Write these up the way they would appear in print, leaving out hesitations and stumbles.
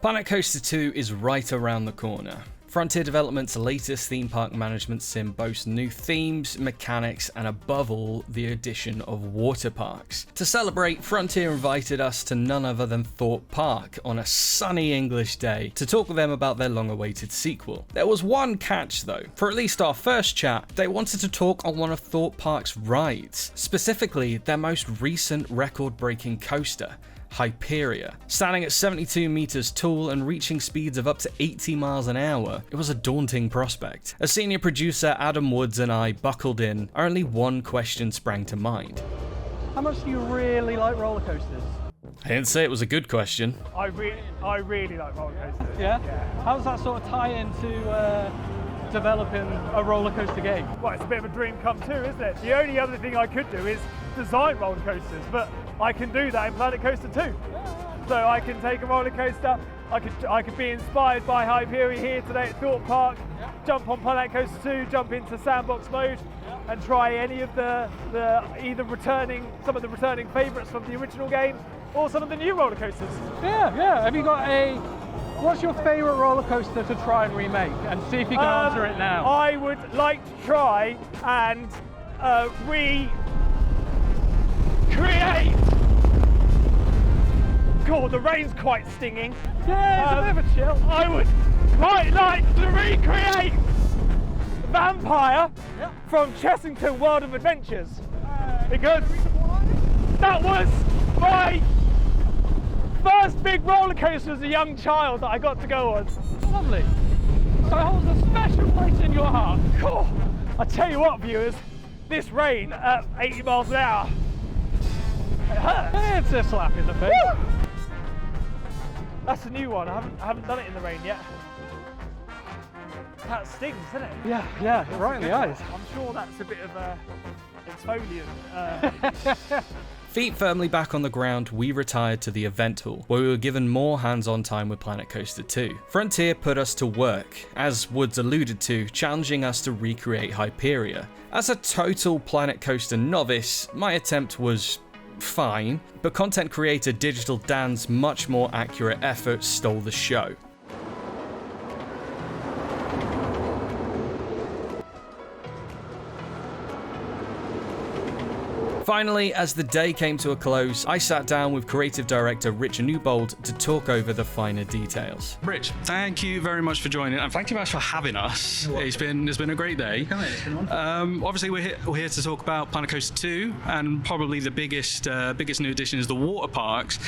Planet Coaster 2 is right around the corner. Frontier Development's latest theme park management sim boasts new themes, mechanics, and above all, the addition of water parks. To celebrate, Frontier invited us to none other than Thorpe Park on a sunny English day to talk with them about their long-awaited sequel. There was one catch though. For at least our first chat, they wanted to talk on one of Thorpe Park's rides, specifically their most recent record-breaking coaster, Hyperia. Standing at 72 meters tall and reaching speeds of up to 80 miles an hour, it was a daunting prospect. As senior producer Adam Woods and I buckled in, only one question sprang to mind. How much do you really like roller coasters? I didn't say it was a good question. I really like roller coasters. Yeah? How does that sort of tie into developing a roller coaster game? Well, it's a bit of a dream come true, isn't it? The only other thing I could do is design roller coasters, but I can do that in Planet Coaster 2. So I can take a roller coaster, I could be inspired by Hyperia here today at Thorpe Park, jump on Planet Coaster 2, jump into sandbox mode, and try any of some of the returning favourites from the original game, or some of the new roller coasters. Yeah. Have you got what's your favourite roller coaster to try and remake? And see if you can answer it now. I would like to try and recreate. God, the rain's quite stinging. Yeah, it's a bit of a chill. I would quite like to recreate Vampire from Chessington World of Adventures. Because that was my first big roller coaster as a young child that I got to go on. Lovely. So it holds a special place in your heart. Cool. I tell you what, viewers, this rain at 80 miles an hour, it hurts. It's a slap in the face. Woo! That's a new one. I haven't done it in the rain yet. That stings, doesn't it? Yeah, right in the eyes. I'm sure that's a bit of exfoliant. Feet firmly back on the ground, we retired to the event hall, where we were given more hands-on time with Planet Coaster 2. Frontier put us to work, as Woods alluded to, challenging us to recreate Hyperia. As a total Planet Coaster novice, my attempt was fine, but content creator Digital Dan's much more accurate effort stole the show. Finally, as the day came to a close, I sat down with creative director Rich Newbold to talk over the finer details. Rich, thank you very much for joining, and thank you very much for having us. It's been a great day. Obviously, we're here to talk about Planet Coaster 2, and probably the biggest new addition is the water parks.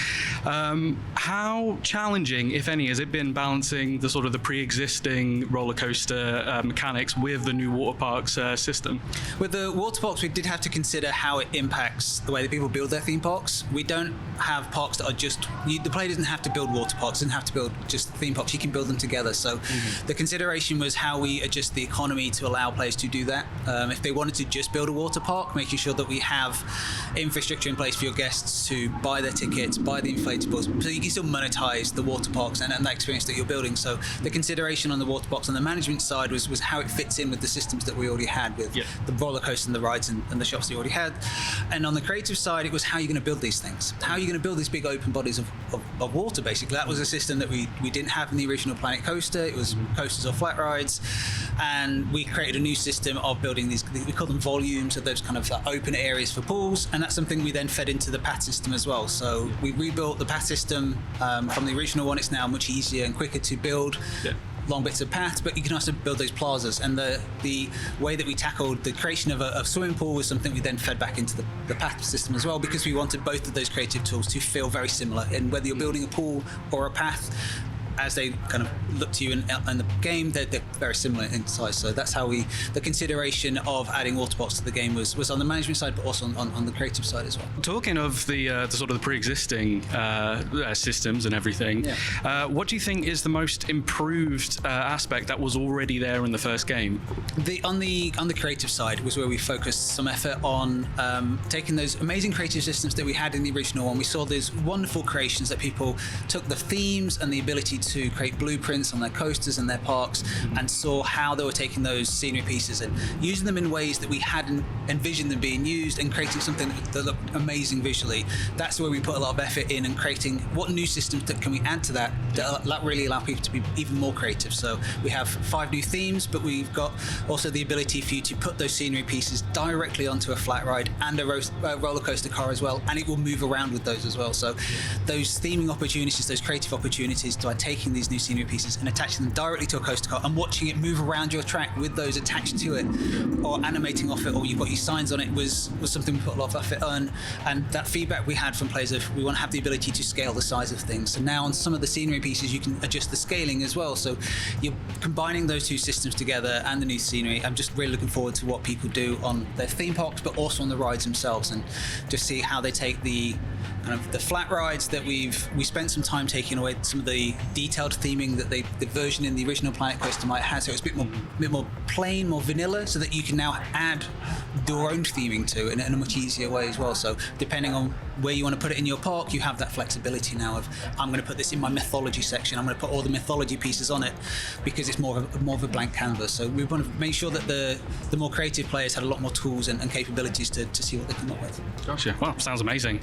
How challenging, if any, has it been balancing the sort of the pre-existing roller coaster mechanics with the new water parks system? With the water parks, we did have to consider how it impacts the way that people build their theme parks. We don't have parks that are just, the player doesn't have to build water parks, doesn't have to build just theme parks, you can build them together. So the consideration was how we adjust the economy to allow players to do that. If they wanted to just build a water park, making sure that we have infrastructure in place for your guests to buy their tickets, buy the inflatables, so you can still monetize the water parks and that experience that you're building. So the consideration on the water parks on the management side was how it fits in with the systems that we already had with the roller coaster and the rides and the shops that you already had. And on the creative side, it was how you're going to build these things. How are you going to build these big open bodies of water, basically. That was a system that we didn't have in the original Planet Coaster. It was coasters or flat rides. And we created a new system of building these, we call them volumes, of those kind of open areas for pools. And that's something we then fed into the path system as well. So we rebuilt the path system from the original one. It's now much easier and quicker to build. Long bits of paths, but you can also build those plazas. And the way that we tackled the creation of a swimming pool was something we then fed back into the path system as well, because we wanted both of those creative tools to feel very similar. And whether you're building a pool or a path, as they kind of look to you in the game, they're very similar in size. So that's how the consideration of adding water parks to the game was on the management side, but also on the creative side as well. Talking of the sort of the pre-existing systems and everything, what do you think is the most improved aspect that was already there in the first game? On the creative side was where we focused some effort on taking those amazing creative systems that we had in the original one. We saw those wonderful creations that people took the themes and the ability to create blueprints on their coasters and their parks, and saw how they were taking those scenery pieces and using them in ways that we hadn't envisioned them being used, and creating something that looked amazing visually. That's where we put a lot of effort in, and creating what new systems that can we add to that really allow people to be even more creative. So we have 5 new themes, but we've got also the ability for you to put those scenery pieces directly onto a flat ride and a roller coaster car as well, and it will move around with those as well. So those theming opportunities, those creative opportunities by taking these new scenery pieces and attaching them directly to a coaster car and watching it move around your track with those attached to it, or animating off it, or you've got your signs on it, was something we put a lot of effort on. And that feedback we had from players of, we want to have the ability to scale the size of things. So now on some of the scenery pieces you can adjust the scaling as well. So you're combining those two systems together and the new scenery. I'm just really looking forward to what people do on their theme parks, but also on the rides themselves, and just see how they take the kind of the flat rides that we spent some time taking away some of the detailed theming that the version in the original Planet Coaster might have. So it's a bit more plain, more vanilla, so that you can now add your own theming to it in a much easier way as well. So depending on where you want to put it in your park, you have that flexibility now of, I'm going to put this in my mythology section, I'm going to put all the mythology pieces on it, because it's more of a blank canvas. So we want to make sure that the more creative players had a lot more tools and capabilities to see what they come up with. Gotcha. Well, sounds amazing.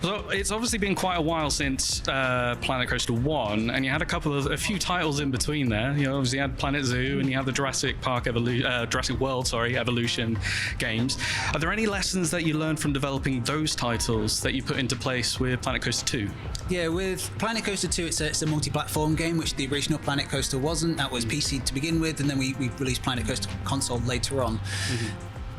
So it's obviously been quite a while since Planet Coaster 1, and you had a few titles in between there. You know, obviously you had Planet Zoo, and you had the Jurassic World Evolution games. Are there any lessons that you learned from developing those titles that you put into place with Planet Coaster 2? Yeah, with Planet Coaster 2, it's a multi-platform game, which the original Planet Coaster wasn't. That was PC to begin with, and then we released Planet Coaster console later on.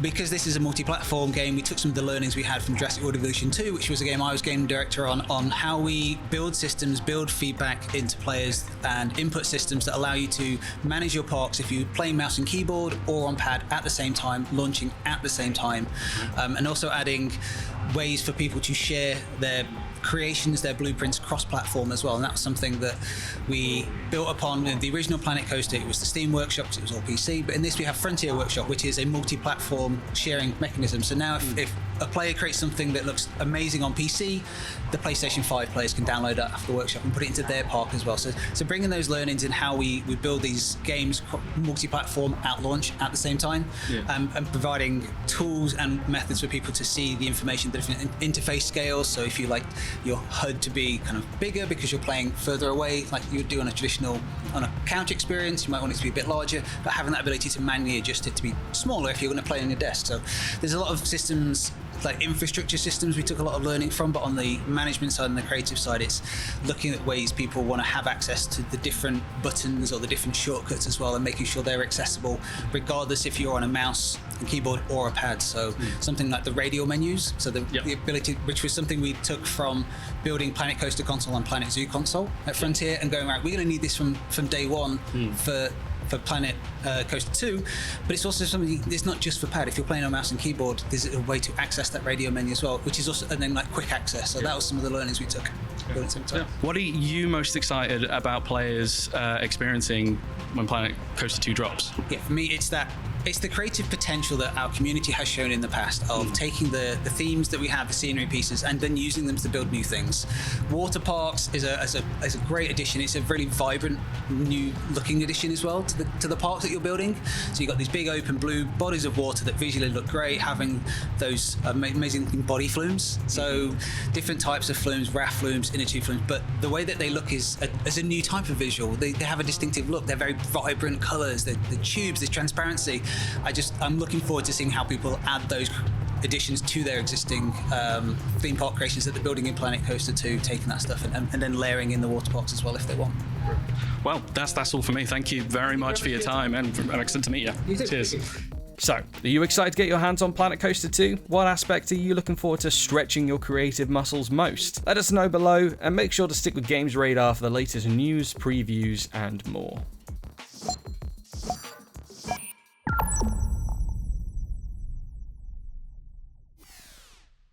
Because this is a multi-platform game, we took some of the learnings we had from Jurassic World Evolution 2, which was a game I was game director on how we build systems, build feedback into players, and input systems that allow you to manage your parks if you're playing mouse and keyboard or on pad at the same time, launching at the same time, and also adding ways for people to share their creations, their blueprints cross-platform as well. And that was something that we built upon in the original Planet Coaster. It was the Steam Workshop, because it was all PC, but in this we have Frontier Workshop, which is a multi-platform sharing mechanism. So now if a player creates something that looks amazing on PC, the PlayStation 5 players can download that after the workshop and put it into their park as well. So bringing those learnings in how we build these games multi-platform at launch at the same time, and providing tools and methods for people to see the information, the different interface scales. So if you like your HUD to be kind of bigger because you're playing further away, like you would do on a couch experience, you might want it to be a bit larger, but having that ability to manually adjust it to be smaller if you're going to play on your desk. So there's a lot of systems, like infrastructure systems, we took a lot of learning from, but on the management side and the creative side, it's looking at ways people want to have access to the different buttons or the different shortcuts as well, and making sure they're accessible regardless if you're on a mouse and keyboard or a pad. So something like the radial menus, so the ability, which was something we took from building Planet Coaster console and Planet Zoo console at Frontier, and going, right, we're going to need this from day one for Planet Coaster 2, but it's also something, it's not just for pad. If you're playing on mouse and keyboard, there's a way to access that radio menu as well, which is also, and then like quick access. So that was some of the learnings we took. What are you most excited about players experiencing when Planet Coaster 2 drops? Yeah, for me, it's the creative potential that our community has shown in the past of taking the themes that we have, the scenery pieces, and then using them to build new things. Water Parks is a great addition. It's a really vibrant, new looking addition as well to the parks that you're building. So you've got these big open blue bodies of water that visually look great, having those amazing looking body flumes. So different types of flumes, raft flumes, inner tube flumes, but the way that they look is as a new type of visual. They have a distinctive look. They're very vibrant colours, the tubes, this transparency. I'm looking forward to seeing how people add those additions to their existing theme park creations that they're building in Planet Coaster 2, taking that stuff and then layering in the water parks as well if they want. Well, that's all for me. Thank you very much for your time, and I'm excited to meet you. Cheers. So, are you excited to get your hands on Planet Coaster 2? What aspect are you looking forward to stretching your creative muscles most? Let us know below, and make sure to stick with GamesRadar for the latest news, previews, and more.